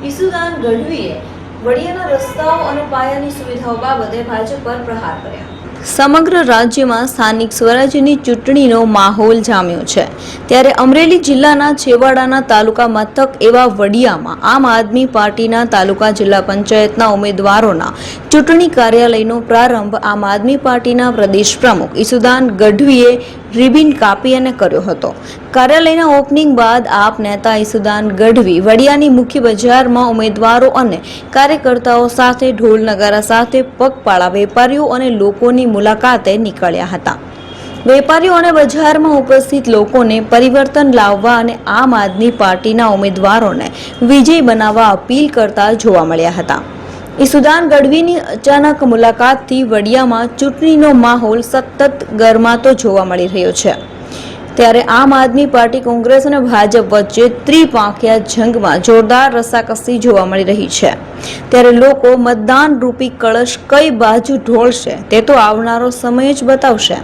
ઈસુદાન ગઢવીએ વડિયાના રસ્તાઓ અને પાયાની સુવિધાઓ બાબતે ભાજપ પર પ્રહાર કર્યા। સમગ્ર રાજ્યમાં સ્થાનિક સ્વરાજ્યની ચૂંટણીનો માહોલ જામ્યો છે, ત્યારે અમરેલી જિલ્લાના છેવાડાના તાલુકા મથક એવા વડિયામાં આમ આદમી પાર્ટીના તાલુકા જિલ્લા પંચાયતના ઉમેદવારોના ચૂંટણી કાર્યાલયનો પ્રારંભ આમ આદમી પાર્ટીના પ્રદેશ પ્રમુખ ઈસુદાન ગઢવીએ રિબિન કાપી અને કર્યો હતો। કાર્યાલયના ઓપનિંગ બાદ આપ નેતા ઈસુદાન ગઢવી વડિયાની મુખ્ય બજારમાં ઉમેદવારો અને કાર્યકર્તાઓ સાથે ઢોલ નગારા સાથે પગપાળા વેપારીઓ અને લોકોની મુલાકાતે નીકળ્યા હતા। વેપારીઓ અને બજારમાં ઉપસ્થિત લોકોને પરિવર્તન લાવવા અને આમ આદમી પાર્ટીના ઉમેદવારોને વિજય બનાવવા અપીલ કરતા જોવા મળ્યા હતા। ઈસુદાન ગઢવીની અચાનક મુલાકાતથી વડિયામાં ચૂંટણીનો માહોલ સતત ગરમાતો જોવા મળી રહ્યો છે, ત્યારે આમ આદમી પાર્ટી કોંગ્રેસ અને ભાજપ વચ્ચે ત્રિપાંખિયા જંગમાં જોરદાર રસાકસી જોવા મળી રહી છે। ત્યારે લોકો મતદાન રૂપી કળશ કઈ બાજુ ઢોળશે તે તો આવનારો સમય જ બતાવશે,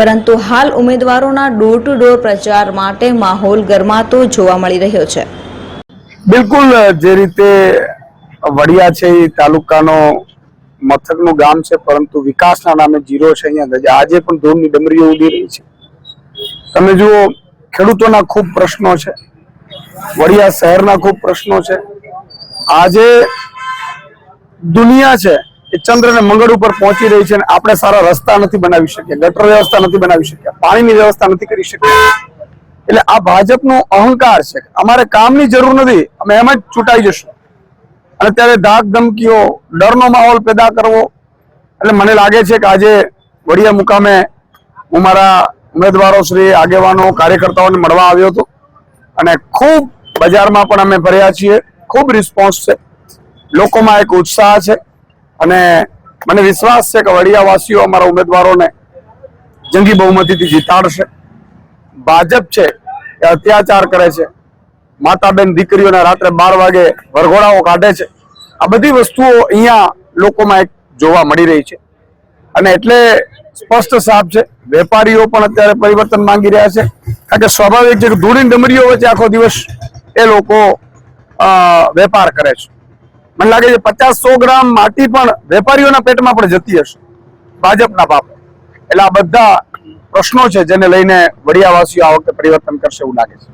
પરંતુ હાલ ઉમેદવારોના ડોર ટુ ડોર પ્રચાર માટે માહોલ ગરમાતો જોવા મળી રહ્યો છે। બિલકુલ જે રીતે વડિયા છે એ તાલુકાનો મથકનું ગામ છે, પરંતુ વિકાસના નામે જીરો છે। અહીંયા આજે પણ ધૂળની ડમરીઓ ઉડી રહી છે। તમે જુઓ, ખેડૂતોના ખૂબ પ્રશ્નો છે, વડિયા શહેરના ખૂબ પ્રશ્નો છે। આજે દુનિયા છે એ ચંદ્ર ને મંગળ ઉપર પહોંચી રહી છે, અને આપણે સારા રસ્તા નથી બનાવી શક્યા, ગટર વ્યવસ્થા નથી બનાવી શક્યા, પાણીની વ્યવસ્થા નથી કરી શક્યા। એટલે આ ભાજપનો અહંકાર છે, અમારે કામની જરૂર નથી, અમે એમ જ ચૂંટાઈ જશું। અને ત્યારે ધાક ધમકીઓ, ડરનો માહોલ પેદા કરવો, એટલે મને લાગે છે કે આજે વડિયા મુકામે હું મારા ઉમેદવારો શ્રી, આગેવાનો, કાર્યકર્તાઓને મળવા આવ્યો હતો, અને ખૂબ બજારમાં પણ અમે ફર્યા છીએ। ખૂબ રિસ્પોન્સ છે, લોકોમાં એક ઉત્સાહ છે, અને મને વિશ્વાસ છે કે વડિયાવાસીઓ અમારા ઉમેદવારોને જંગી બહુમતીથી જીતાડશે। ભાજપ છે એ અત્યાચાર કરે છે, માતા બેન દીકરીઓને રાત્રે 12 વાગે વરઘોડાઓ કાઢે છે। આ બધી વસ્તુઓ અહીંયા લોકોમાં એક જોવા મળી રહી છે, અને એટલે સ્પષ્ટ સાફ છે, વેપારીઓ પણ અત્યારે પરિવર્તન માંગી રહ્યા છે, કારણ કે સ્વાભાવિક છે કે ધૂળની ડમરીઓ વચ્ચે આખો દિવસ એ લોકો વેપાર કરે છે। મને લાગે છે 50-100 ગ્રામ માટી પણ વેપારીઓના પેટમાં પણ જતી હશે ભાજપના પાપે। એટલે આ બધા પ્રશ્નો છે જેને લઈને વડિયાવાસીઓ આ વખતે પરિવર્તન કરશે એવું લાગે છે।